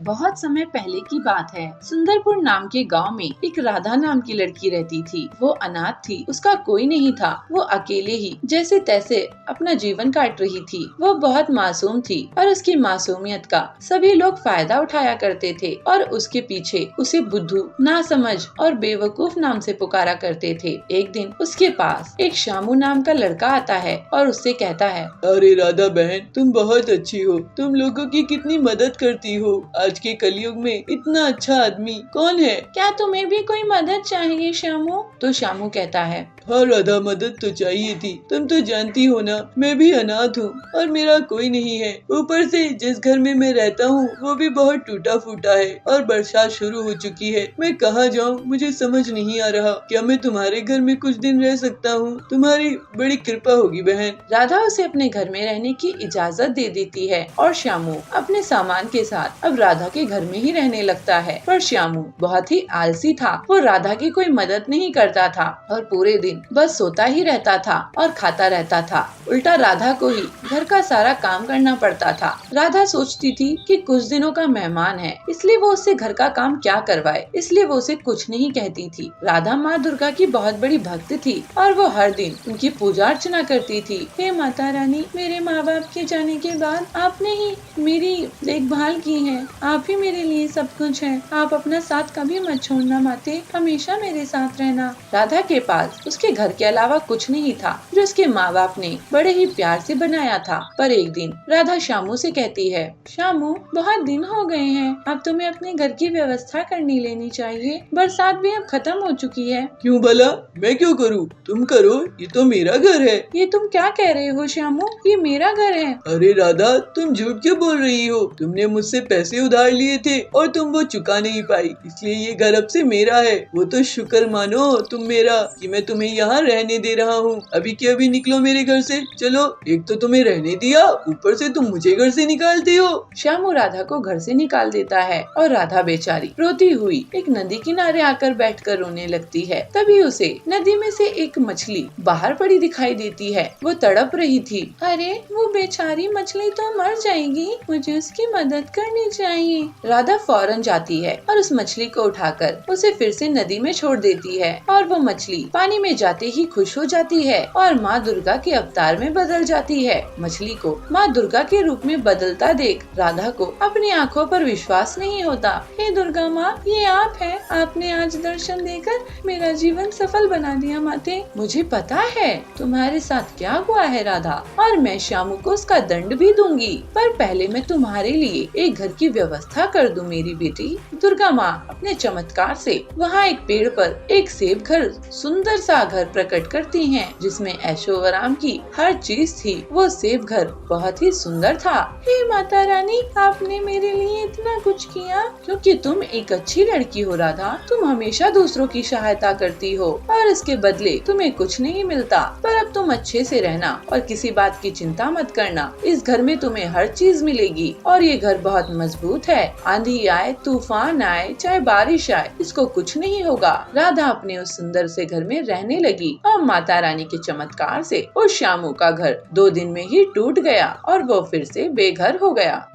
बहुत समय पहले की बात है। सुंदरपुर नाम के गांव में एक राधा नाम की लड़की रहती थी। वो अनाथ थी, उसका कोई नहीं था। वो अकेले ही जैसे तैसे अपना जीवन काट रही थी। वो बहुत मासूम थी और उसकी मासूमियत का सभी लोग फायदा उठाया करते थे और उसके पीछे उसे बुद्धू, नासमझ और बेवकूफ नाम से पुकारा करते थे। एक दिन उसके पास एक शामू नाम का लड़का आता है और उससे कहता है, अरे राधा बहन, तुम बहुत अच्छी हो। तुम लोगों की कितनी मदद करती हो। आज के कलयुग में इतना अच्छा आदमी कौन है? क्या तुम्हें भी कोई मदद चाहिए शामू? तो शामू कहता है, हाँ राधा, मदद तो चाहिए थी। तुम तो जानती हो ना, मैं भी अनाथ हूँ और मेरा कोई नहीं है। ऊपर से जिस घर में मैं रहता हूँ वो भी बहुत टूटा फूटा है और बरसात शुरू हो चुकी है। मैं कहाँ जाऊँ, मुझे समझ नहीं आ रहा। क्या मैं तुम्हारे घर में कुछ दिन रह सकता हूँ? तुम्हारी बड़ी कृपा होगी बहन। राधा उसे अपने घर में रहने की इजाजत दे देती है और श्यामू अपने सामान के साथ अब राधा के घर में ही रहने लगता है। पर श्यामू बहुत ही आलसी था। वो राधा की कोई मदद नहीं करता था और पूरे दिन बस सोता ही रहता था और खाता रहता था। उल्टा राधा को ही घर का सारा काम करना पड़ता था। राधा सोचती थी कि कुछ दिनों का मेहमान है, इसलिए वो उससे घर का काम क्या करवाए, इसलिए वो उसे कुछ नहीं कहती थी। राधा माँ दुर्गा की बहुत बड़ी भक्त थी और वो हर दिन उनकी पूजा अर्चना करती थी। हे माता रानी, मेरे माँ बाप के जाने के बाद आपने ही मेरी देखभाल की है। आप ही मेरे लिए सब कुछ है। आप अपना साथ कभी मत छोड़ना माते, हमेशा मेरे साथ रहना। राधा के पास उसके घर के अलावा कुछ नहीं था जो उसके माँ बाप ने बड़े ही प्यार से बनाया था। पर एक दिन राधा शामू से कहती है, शामू बहुत दिन हो गए हैं, अब तुम्हें अपने घर की व्यवस्था करनी लेनी चाहिए। बरसात भी अब खत्म हो चुकी है। क्यों भला, मैं क्यों करूँ? तुम करो, ये तो मेरा घर है। ये तुम क्या कह रहे हो शामू? ये मेरा घर है। अरे राधा, तुम झूठ क्यों बोल रही हो? तुमने मुझसे पैसे उधार लिए थे और तुम वो चुका नहीं पाई, इसलिए ये घर अब से मेरा है। वो तो शुक्र मानो तुम मेरा कि मैं तुम्हें यहाँ रहने दे रहा हूँ। अभी के अभी निकलो मेरे घर से। चलो, एक तो तुम्हें रहने दिया, ऊपर से तुम मुझे घर से निकालते हो। श्यामू राधा को घर से निकाल देता है और राधा बेचारी रोती हुई एक नदी किनारे आकर बैठकर रोने लगती है। तभी उसे नदी में से एक मछली बाहर पड़ी दिखाई देती है। वो तड़प रही थी। अरे वो बेचारी मछली तो मर जाएगी, मुझे उसकी मदद करनी चाहिए। राधा फौरन जाती है और उस मछली को उठाकर उसे फिर से नदी में छोड़ देती है और वो मछली पानी में जाते ही खुश हो जाती है और माँ दुर्गा के अवतार में बदल जाती है। मछली को माँ दुर्गा के रूप में बदलता देख राधा को अपनी आँखों पर विश्वास नहीं होता। हे दुर्गा माँ, ये आप हैं। आपने आज दर्शन देकर मेरा जीवन सफल बना दिया माते। मुझे पता है तुम्हारे साथ क्या हुआ है राधा, और मैं शामू को उसका दंड भी दूंगी। पर पहले मैं तुम्हारे लिए एक घर की व्यवस्था कर दूं मेरी बेटी। दुर्गा माँ अपने चमत्कार से वहाँ एक पेड़ पर एक सेब घर, सुंदर सा घर प्रकट करती हैं, जिसमें ऐशो आराम की हर चीज थी। वो सेब घर बहुत ही सुंदर था। हे माता रानी, आपने मेरे लिए इतना कुछ किया क्योंकि तुम एक अच्छी लड़की हो राधा। तुम हमेशा दूसरों की सहायता करती हो और इसके बदले तुम्हें कुछ नहीं मिलता। पर अब तुम अच्छे से रहना और किसी बात की चिंता मत करना। इस घर में तुम्हें हर चीज मिलेगी और ये घर बहुत मजबूत है। आंधी आए, तूफान आए, चाहे बारिश आए, इसको कुछ नहीं होगा। राधा अपने उस सुंदर से घर में रहने लगी और माता रानी के चमत्कार से उस शामू का घर 2 दिन में ही टूट गया और वो फिर से बेघर हो गया।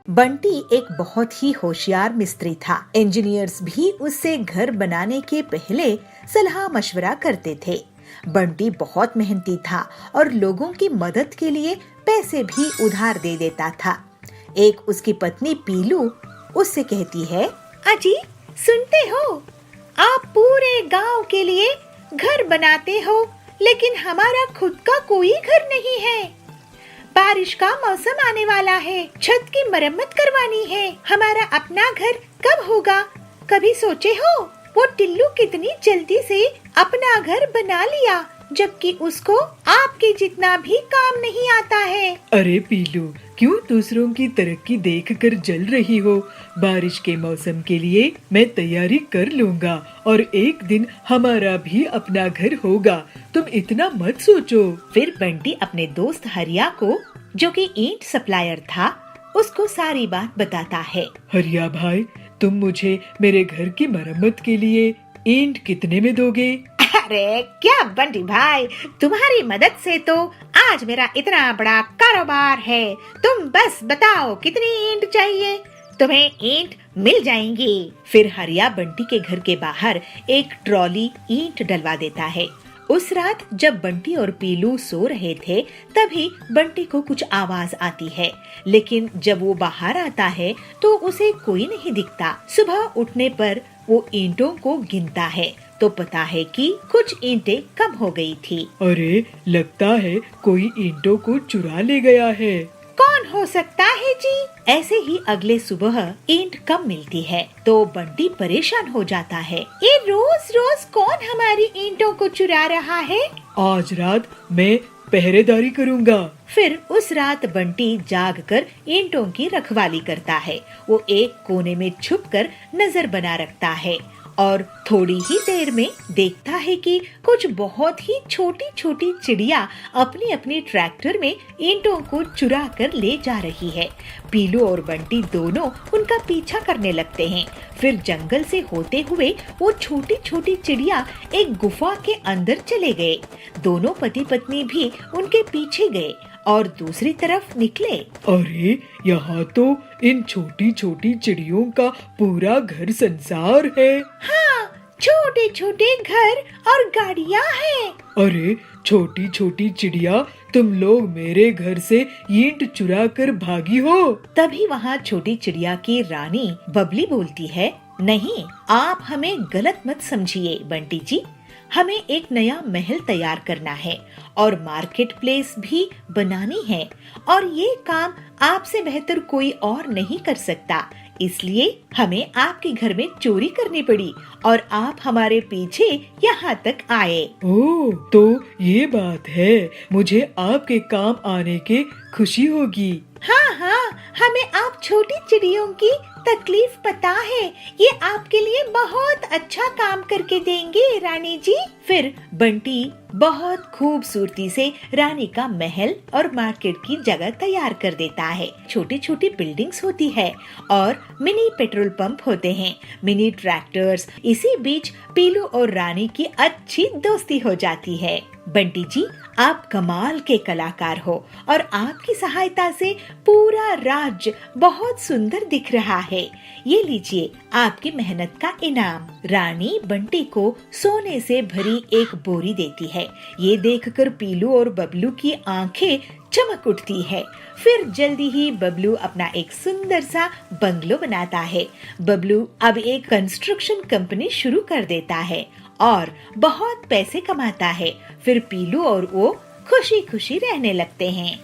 बंटी एक बहुत ही होशियार मिस्त्री था। इंजीनियर्स भी उससे घर बनाने के पहले सलाह मशवरा करते थे। बंटी बहुत मेहनती था और लोगों की मदद के लिए पैसे भी उधार दे देता था। एक उसकी पत्नी पीलू उससे कहती है, अजी सुनते हो, आप पूरे गांव के लिए घर बनाते हो, लेकिन हमारा खुद का कोई घर नहीं है। बारिश का मौसम आने वाला है, छत की मरम्मत करवानी है। हमारा अपना घर कब होगा? कभी सोचे हो? वो टिल्लू कितनी जल्दी से अपना घर बना लिया, जबकि उसको आपके जितना भी काम नहीं आता है। अरे पीलू, क्यों दूसरों की तरक्की देखकर जल रही हो? बारिश के मौसम के लिए मैं तैयारी कर लूँगा और एक दिन हमारा भी अपना घर होगा। तुम इतना मत सोचो। फिर बंटी अपने दोस्त हरिया को, जो कि ईंट सप्लायर था, उसको सारी बात बताता है। हरिया भाई, तुम मुझे मेरे घर की मरम्मत के लिए ईंट कितने में दोगे? अरे क्या बंटी भाई, तुम्हारी मदद से तो आज मेरा इतना बड़ा कारोबार है, तुम बस बताओ कितनी ईंट चाहिए, तुम्हें ईंट मिल जाएंगी। फिर हरिया बंटी के घर के बाहर एक ट्रॉली ईंट डलवा देता है। उस रात जब बंटी और पीलू सो रहे थे तभी बंटी को कुछ आवाज आती है, लेकिन जब वो बाहर आता है तो उसे कोई नहीं दिखता। सुबह उठने पर वो ईंटों को गिनता है तो पता है कि कुछ ईंटें कम हो गई थी। अरे लगता है कोई ईंटों को चुरा ले गया है। कौन हो सकता है जी? ऐसे ही अगले सुबह ईंट कम मिलती है तो बंटी परेशान हो जाता है। ये रोज रोज कौन हमारी ईंटों को चुरा रहा है? आज रात मैं पहरेदारी करूंगा। फिर उस रात बंटी जागकर ईंटों की रखवाली करता है। वो एक कोने में छुपकर नजर बना रखता है और थोड़ी ही देर में देखता है कि कुछ बहुत ही छोटी छोटी चिड़िया अपनी अपनी ट्रैक्टर में ईंटों को चुरा कर ले जा रही है। पीलू और बंटी दोनों उनका पीछा करने लगते हैं। फिर जंगल से होते हुए वो छोटी छोटी चिड़िया एक गुफा के अंदर चले गए। दोनों पति पत्नी भी उनके पीछे गए और दूसरी तरफ निकले। अरे यहाँ तो इन छोटी छोटी चिड़ियों का पूरा घर संसार है। हाँ, छोटे छोटे घर और गाड़ियाँ हैं। अरे छोटी छोटी चिड़िया, तुम लोग मेरे घर से ईंट चुरा कर भागी हो। तभी वहाँ छोटी चिड़िया की रानी बबली बोलती है, नहीं, आप हमें गलत मत समझिए बंटी जी। हमें एक नया महल तैयार करना है और मार्केट प्लेस भी बनानी है और ये काम आपसे बेहतर कोई और नहीं कर सकता। इसलिए हमें आपके घर में चोरी करनी पड़ी और आप हमारे पीछे यहाँ तक आए। ओह, तो ये बात है। मुझे आपके काम आने के खुशी होगी। हाँ हाँ, हमें आप छोटी चिड़ियों की तकलीफ पता है। ये आपके लिए बहुत अच्छा काम करके देंगे रानी जी। फिर बंटी बहुत खूबसूरती से रानी का महल और मार्केट की जगह तैयार कर देता है। छोटी छोटी बिल्डिंग्स होती है और मिनी पेट्रोल पंप होते हैं, मिनी ट्रैक्टर्स। इसी बीच पीलू और रानी की अच्छी दोस्ती हो जाती है। बंटी जी, आप कमाल के कलाकार हो और आपकी सहायता से पूरा राज्य बहुत सुंदर दिख रहा है। ये लीजिए आपकी मेहनत का इनाम। रानी बंटी को सोने से भरी एक बोरी देती है। ये देखकर पीलू और बबलू की आंखें चमक उठती है। फिर जल्दी ही बबलू अपना एक सुंदर सा बंगलो बनाता है। बबलू अब एक कंस्ट्रक्शन कंपनी शुरू कर देता है और बहुत पैसे कमाता है। फिर पीलू और वो खुशी खुशी रहने लगते हैं।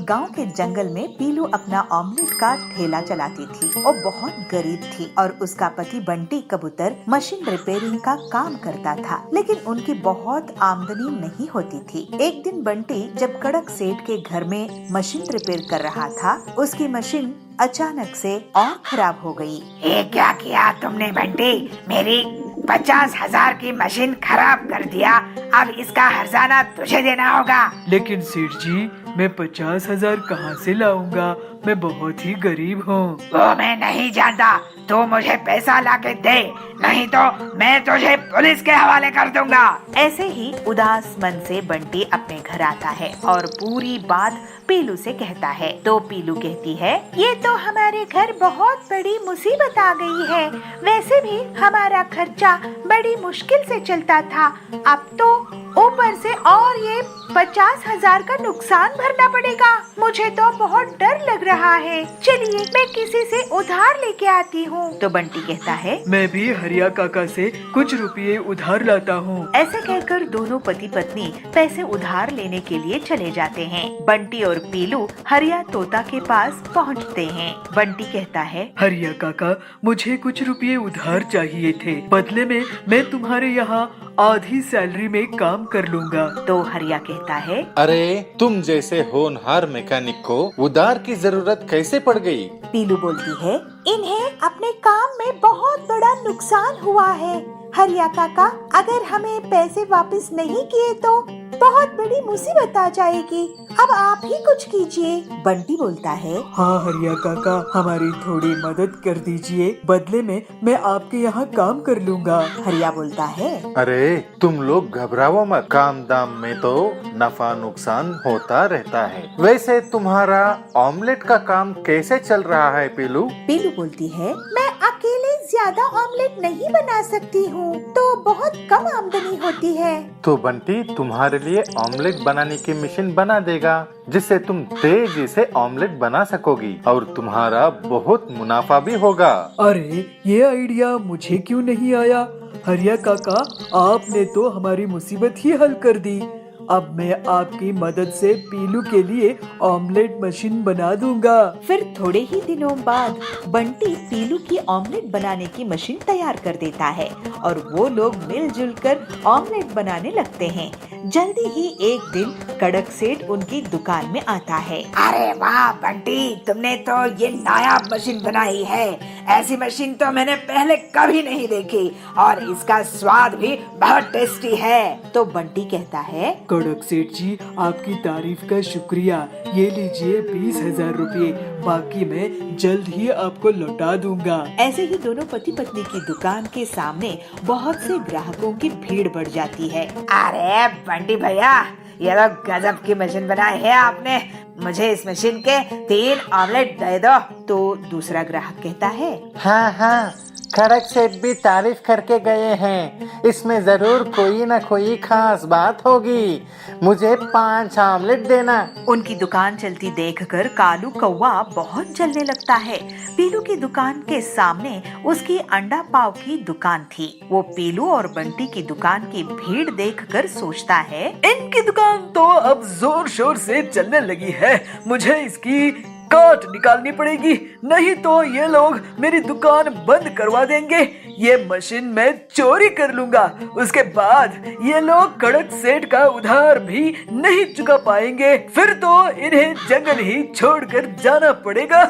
गांव के जंगल में पीलू अपना ऑमलेट का ठेला चलाती थी और बहुत गरीब थी और उसका पति बंटी कबूतर मशीन रिपेयरिंग का काम करता था, लेकिन उनकी बहुत आमदनी नहीं होती थी। एक दिन बंटी जब कड़क सेठ के घर में मशीन रिपेयर कर रहा था, उसकी मशीन अचानक से और खराब हो गई। ये क्या किया तुमने बंटी? मेरी 50,000 की मशीन खराब कर दिया। अब इसका हर्जाना तुझे देना होगा। लेकिन सेठ जी, मैं 50,000 कहाँ से लाऊंगा? मैं बहुत ही गरीब हूँ। वो मैं नहीं जानता, तो मुझे पैसा लाके दे, नहीं तो मैं तुझे पुलिस के हवाले कर दूंगा। ऐसे ही उदास मन से बंटी अपने घर आता है और पूरी बात पीलू से कहता है। तो पीलू कहती है, ये तो हमारे घर बहुत बड़ी मुसीबत आ गई है। वैसे भी हमारा खर्चा बड़ी मुश्किल से चलता था, अब तो ऊपर से और ये 50,000 का नुकसान भरना पड़ेगा। मुझे तो बहुत डर लग रहा है। चलिए मैं किसी से उधार लेके आती हूँ। तो बंटी कहता है, मैं भी हरिया काका से कुछ रुपये उधार लाता हूँ। ऐसे कहकर दोनों पति पत्नी पैसे उधार लेने के लिए चले जाते हैं। बंटी और पीलू हरिया तोता के पास पहुँचते हैं। बंटी कहता है, हरिया काका, मुझे कुछ रुपये उधार चाहिए थे। बदले में मैं तुम्हारे यहाँ आधी सैलरी में काम कर लूँगा। तो हरिया कहता है, अरे तुम जैसे होनहार मैकेनिक को उधार की जरूरत कैसे पड़ गई? पीलू बोलती है, इन्हें अपने काम में बहुत बड़ा नुकसान हुआ है। हरिया काका, अगर हमें पैसे वापस नहीं किए तो बहुत बड़ी मुसीबत आ जाएगी। अब आप ही कुछ कीजिए। बंटी बोलता है, हाँ हरिया काका, हमारी थोड़ी मदद कर दीजिए, बदले में मैं आपके यहाँ काम कर लूँगा। हरिया बोलता है, अरे तुम लोग घबराओ मत, काम दाम में तो नफा नुकसान होता रहता है। वैसे तुम्हारा ऑमलेट का काम कैसे चल रहा है पीलू? पीलू बोलती है, मैं अकेले ज्यादा ऑमलेट नहीं बना सकती हूँ, तो बहुत कम आमदनी होती है। तो बंटी तुम्हारे लिए ऑमलेट बनाने की मशीन बना देगा, जिससे तुम तेजी से ऑमलेट बना सकोगी और तुम्हारा बहुत मुनाफा भी होगा। अरे ये आइडिया मुझे क्यों नहीं आया? हरिया काका, आपने तो हमारी मुसीबत ही हल कर दी। अब मैं आपकी मदद से पीलू के लिए ऑमलेट मशीन बना दूंगा। फिर थोड़े ही दिनों बाद बंटी पीलू की ऑमलेट बनाने की मशीन तैयार कर देता है और वो लोग मिलजुल कर ऑमलेट बनाने लगते हैं। जल्दी ही एक दिन कड़क सेठ उनकी दुकान में आता है। अरे वाह बंटी, तुमने तो ये नायाब मशीन बनाई है। ऐसी मशीन तो मैंने पहले कभी नहीं देखी और इसका स्वाद भी बहुत टेस्टी है। तो बंटी कहता है, कड़क सेठ जी, आपकी तारीफ का शुक्रिया। ये लीजिए 20,000 रुपये, बाकी मैं जल्द ही आपको लौटा दूंगा। ऐसे ही दोनों पति पत्नी की दुकान के सामने बहुत से ग्राहकों की भीड़ बढ़ जाती है। अरे बंटी भैया, ये तो गजब की मशीन बनाई है आपने। मुझे इस मशीन के 3 ऑमलेट दे दो। तो दूसरा ग्राहक कहता है, हाँ हाँ, खड़क सेठ भी तारीफ करके गए हैं, इसमें जरूर कोई न कोई खास बात होगी। मुझे 5 ऑमलेट देना। उनकी दुकान चलती देखकर कालू कौवा बहुत जलने लगता है। पीलू की दुकान के सामने उसकी अंडा पाव की दुकान थी। वो पीलू और बंटी की दुकान की भीड़ देखकर सोचता है, इनकी दुकान तो अब जोर शोर से चलने लगी है, मुझे इसकी काट निकालनी पड़ेगी, नहीं तो ये लोग मेरी दुकान बंद करवा देंगे। ये मशीन मैं चोरी कर लूंगा, उसके बाद ये लोग कड़क सेठ का उधार भी नहीं चुका पाएंगे, फिर तो इन्हें जंगल ही छोड़कर जाना पड़ेगा।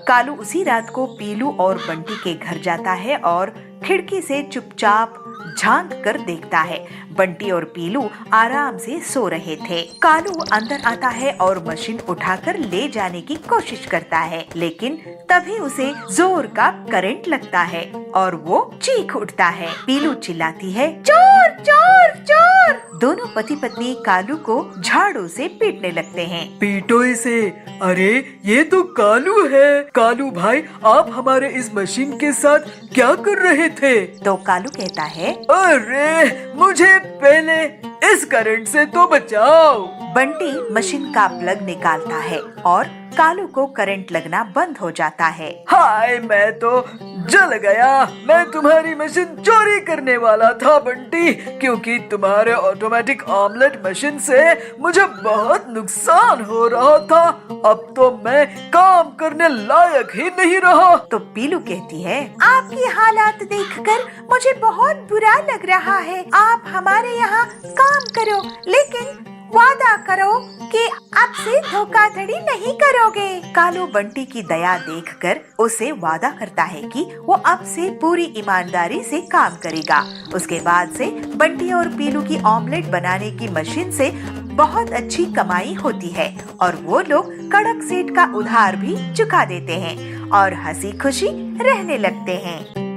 कालू उसी रात को पीलू और बंटी के घर जाता है और खिड़की से चुपचाप झांक कर देखता है। बंटी और पीलू आराम से सो रहे थे। कालू अंदर आता है और मशीन उठाकर ले जाने की कोशिश करता है, लेकिन तभी उसे जोर का करंट लगता है और वो चीख उठता है। पीलू चिल्लाती है, चोर चोर चोर। दोनों पति पत्नी कालू को झाड़ू से पीटने लगते हैं। पीटो इसे। अरे ये तो कालू है। कालू भाई, आप हमारे इस मशीन के साथ क्या कर रहे थे? तो कालू कहता है, अरे मुझे पहले इस करंट से तो बचाओ। बंटी मशीन का प्लग निकालता है और कालू को करंट लगना बंद हो जाता है। हाय, मैं तो जल गया। मैं तुम्हारी मशीन चोरी करने वाला था बंटी, क्योंकि तुम्हारे ऑटोमेटिक ऑमलेट मशीन से मुझे बहुत नुकसान हो रहा था। अब तो मैं काम करने लायक ही नहीं रहा। तो पीलू कहती है, आपकी हालात देखकर मुझे बहुत बुरा लग रहा है। आप हमारे यहाँ काम करो, लेकिन वादा करो कि अब से धोखाधड़ी नहीं करोगे। कालू बंटी की दया देखकर उसे वादा करता है कि वो अब से पूरी ईमानदारी से काम करेगा। उसके बाद से बंटी और पीलू की ऑमलेट बनाने की मशीन से बहुत अच्छी कमाई होती है और वो लोग कड़क सेठ का उधार भी चुका देते हैं और हंसी खुशी रहने लगते हैं।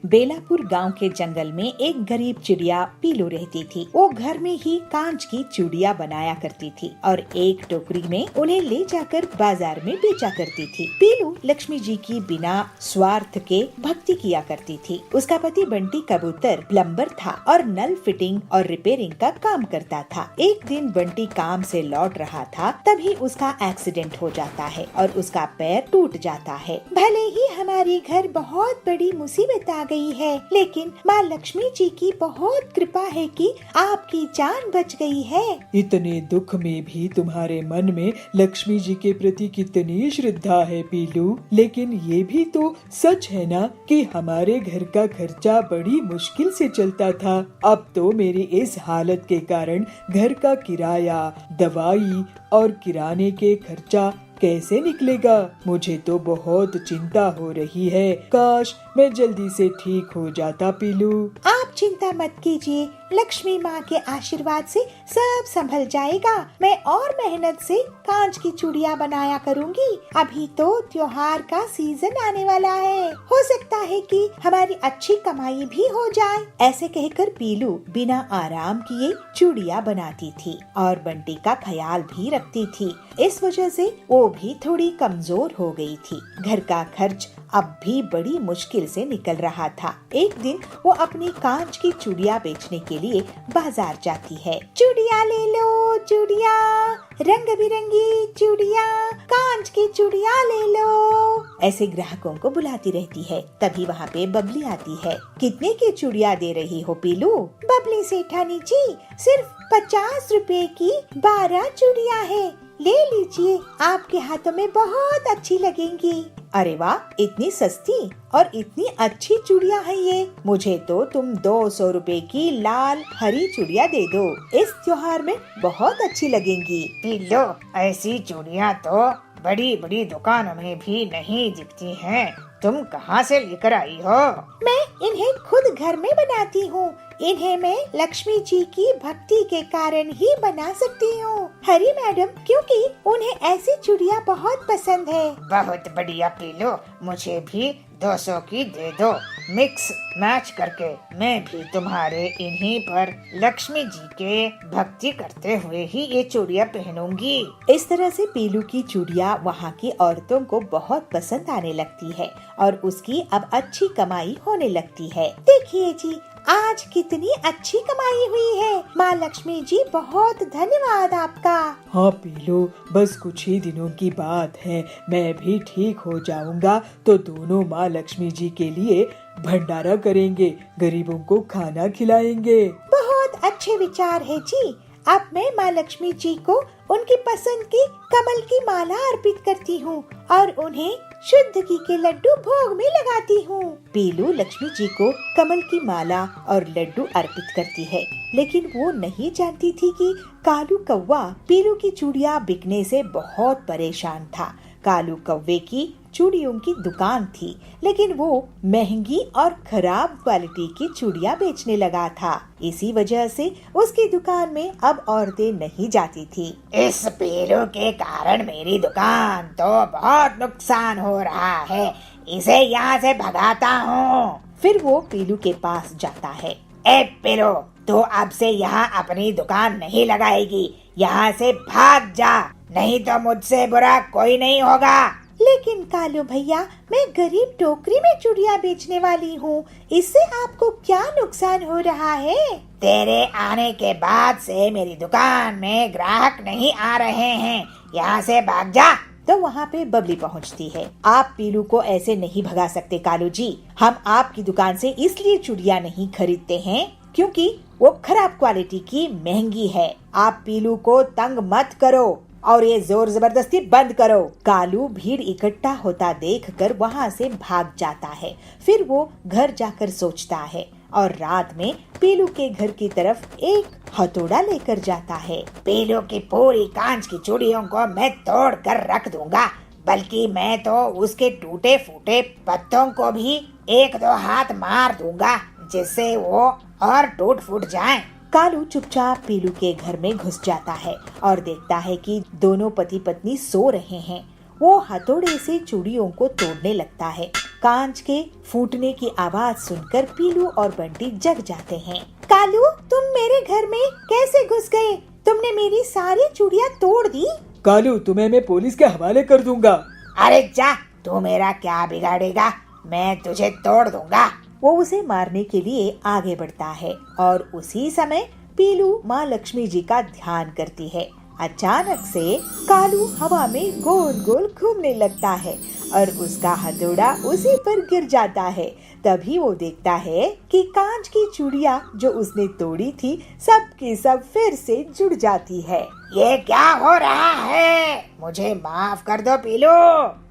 बेलापुर गांव के जंगल में एक गरीब चिड़िया पीलू रहती थी। वो घर में ही कांच की चूड़ियां बनाया करती थी और एक टोकरी में उन्हें ले जाकर बाजार में बेचा करती थी। पीलू लक्ष्मी जी की बिना स्वार्थ के भक्ति किया करती थी। उसका पति बंटी कबूतर प्लम्बर था और नल फिटिंग और रिपेयरिंग का काम करता था। एक दिन बंटी काम से लौट रहा था, तभी उसका एक्सीडेंट हो जाता है और उसका पैर टूट जाता है। भले ही हमारे घर बहुत बड़ी मुसीबत आ गई है, लेकिन माँ लक्ष्मी जी की बहुत कृपा है कि आपकी जान बच गई है। इतने दुख में भी तुम्हारे मन में लक्ष्मी जी के प्रति कितनी श्रद्धा है पीलू। लेकिन ये भी तो सच है ना कि हमारे घर का खर्चा बड़ी मुश्किल से चलता था। अब तो मेरी इस हालत के कारण घर का किराया, दवाई और किराने के खर्चा कैसे निकलेगा? मुझे तो बहुत चिंता हो रही है। काश मैं जल्दी से ठीक हो जाता पीलू। आप चिंता मत कीजिए, लक्ष्मी माँ के आशीर्वाद से सब संभल जाएगा। मैं और मेहनत से कांच की चूड़ियाँ बनाया करूँगी। अभी तो त्योहार का सीजन आने वाला है, हो सकता है कि हमारी अच्छी कमाई भी हो जाए। ऐसे कहकर पीलू बिना आराम किए चूड़ियाँ बनाती थी और बंटी का ख्याल भी रखती थी। इस वजह से वो भी थोड़ी कमजोर हो गई थी। घर का खर्च अब भी बड़ी मुश्किल से निकल रहा था। एक दिन वो अपनी कांच की चूड़ियाँ बेचने के लिए बाजार जाती है। चूड़ियाँ ले लो, चूड़ियाँ, रंग बिरंगी चूड़ियाँ, कांच की चूड़ियाँ ले लो, ऐसे ग्राहकों को बुलाती रहती है। तभी वहाँ पे बबली आती है। कितने की चूड़ियाँ दे रही हो पीलू? बबली सेठानी जी, सिर्फ 50 रुपए की 12 चूड़ियाँ है, ले लीजिए, आपके हाथों में बहुत अच्छी लगेंगी। अरे वाह, इतनी सस्ती और इतनी अच्छी चूड़ियाँ है ये। मुझे तो तुम 200 रुपए की लाल हरी चूड़ियाँ दे दो, इस त्योहार में बहुत अच्छी लगेंगी। लो, ऐसी चूड़ियाँ तो बड़ी बड़ी दुकानों में भी नहीं दिखती हैं। तुम कहाँ से लेकर आई हो? मैं इन्हें खुद घर में बनाती हूँ। इन्हें मैं लक्ष्मी जी की भक्ति के कारण ही बना सकती हूँ हरी मैडम, क्योंकि उन्हें ऐसी चूड़ियाँ बहुत पसंद है। बहुत बढ़िया पीलू, मुझे भी 200 की दे दो। मिक्स मैच करके मैं भी तुम्हारे इन्हीं पर लक्ष्मी जी के भक्ति करते हुए ही ये चूड़ियाँ पहनूंगी। इस तरह से पीलू की चूड़ियाँ वहाँ की औरतों को बहुत पसंद आने लगती है और उसकी अब अच्छी कमाई होने लगती है। देखिए जी, आज कितनी अच्छी कमाई हुई है। माँ लक्ष्मी जी, बहुत धन्यवाद आपका। हाँ पीलू, बस कुछ ही दिनों की बात है, मैं भी ठीक हो जाऊंगा तो दोनों माँ लक्ष्मी जी के लिए भंडारा करेंगे, गरीबों को खाना खिलाएंगे। बहुत अच्छे विचार है जी। अब मैं माँ लक्ष्मी जी को उनकी पसंद की कमल की माला अर्पित करती हूँ और उन्हें शुद्ध घी के लड्डू भोग में लगाती हूँ। पीलू लक्ष्मी जी को कमल की माला और लड्डू अर्पित करती है, लेकिन वो नहीं जानती थी कि कालू कौवा पीलू की चूड़ियाँ बिकने से बहुत परेशान था। कालू कौवे की चूड़ियों की दुकान थी, लेकिन वो महंगी और खराब क्वालिटी की चूड़ियाँ बेचने लगा था। इसी वजह से उसकी दुकान में अब औरतें नहीं जाती थी। इस पीलू के कारण मेरी दुकान तो बहुत नुकसान हो रहा है, इसे यहाँ से भगाता हूँ। फिर वो पीलू के पास जाता है। ए पीलू, तू अब से यहाँ अपनी दुकान नहीं लगाएगी, यहाँ से भाग जा, नहीं तो मुझसे बुरा कोई नहीं होगा। लेकिन कालू भैया, मैं गरीब टोकरी में चूड़ियाँ बेचने वाली हूँ, इससे आपको क्या नुकसान हो रहा है? तेरे आने के बाद से मेरी दुकान में ग्राहक नहीं आ रहे हैं, यहाँ से भाग जा। तो वहाँ पे बबली पहुँचती है। आप पीलू को ऐसे नहीं भगा सकते कालू जी। हम आपकी दुकान से इसलिए चूड़ियाँ नहीं खरीदते हैं क्योंकि वो खराब क्वालिटी की महंगी है। आप पीलू को तंग मत करो और ये जोर जबरदस्ती बंद करो। कालू भीड़ इकट्ठा होता देखकर वहाँ से भाग जाता है। फिर वो घर जाकर सोचता है और रात में पीलू के घर की तरफ एक हथौड़ा लेकर जाता है। पीलू की पूरी कांच की चूड़ियों को मैं तोड़ कर रख दूंगा, बल्कि मैं तो उसके टूटे फूटे पत्तों को भी 1-2 हाथ मार दूंगा, जिससे वो और टूट फूट जाएं। कालू चुपचाप पीलू के घर में घुस जाता है और देखता है कि दोनों पति पत्नी सो रहे हैं। वो हथौड़े से चूड़ियों को तोड़ने लगता है। कांच के फूटने की आवाज सुनकर पीलू और बंटी जग जाते हैं। कालू, तुम मेरे घर में कैसे घुस गए? तुमने मेरी सारी चूड़ियाँ तोड़ दी। कालू, तुम्हें मैं पुलिस के हवाले कर दूंगा। अरे जा, तू मेरा क्या बिगाड़ेगा, मैं तुझे तोड़ दूंगा। वो उसे मारने के लिए आगे बढ़ता है और उसी समय पीलू माँ लक्ष्मी जी का ध्यान करती है। अचानक से कालू हवा में गोल गोल घूमने लगता है और उसका हथौड़ा उसी पर गिर जाता है। तभी वो देखता है कि कांच की चूड़ियाँ जो उसने तोड़ी थी सब की सब फिर से जुड़ जाती है। ये क्या हो रहा है? मुझे माफ कर दो पीलू।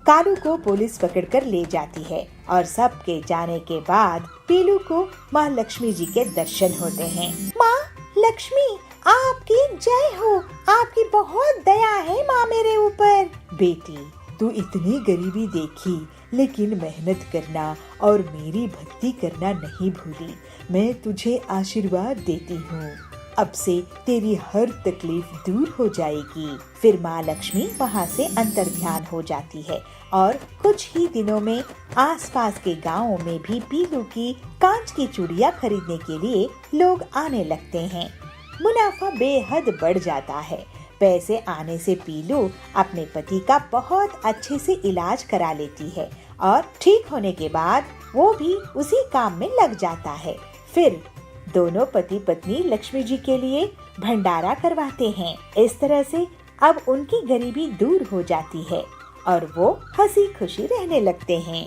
कालू को पुलिस पकड़कर ले जाती है और सबके जाने के बाद पीलू को माँ लक्ष्मी जी के दर्शन होते हैं। माँ लक्ष्मी, आपकी जय हो, आपकी बहुत दया है माँ मेरे ऊपर। बेटी, तू इतनी गरीबी देखी लेकिन मेहनत करना और मेरी भक्ति करना नहीं भूली। मैं तुझे आशीर्वाद देती हूँ। अब से तेरी हर तकलीफ दूर हो जाएगी। फिर माँ लक्ष्मी वहाँ से अंतर्ध्यान हो जाती है और कुछ ही दिनों में आसपास के गांवों में भी पीलू की कांच की चूड़ियाँ खरीदने के लिए लोग आने लगते हैं। मुनाफा बेहद बढ़ जाता है। पैसे आने से पीलू अपने पति का बहुत अच्छे से इलाज करा लेती है और ठीक होने के बाद वो भी उसी काम में लग जाता है। फिर दोनों पति पत्नी लक्ष्मी जी के लिए भंडारा करवाते हैं। इस तरह से अब उनकी गरीबी दूर हो जाती है और वो हंसी खुशी रहने लगते हैं।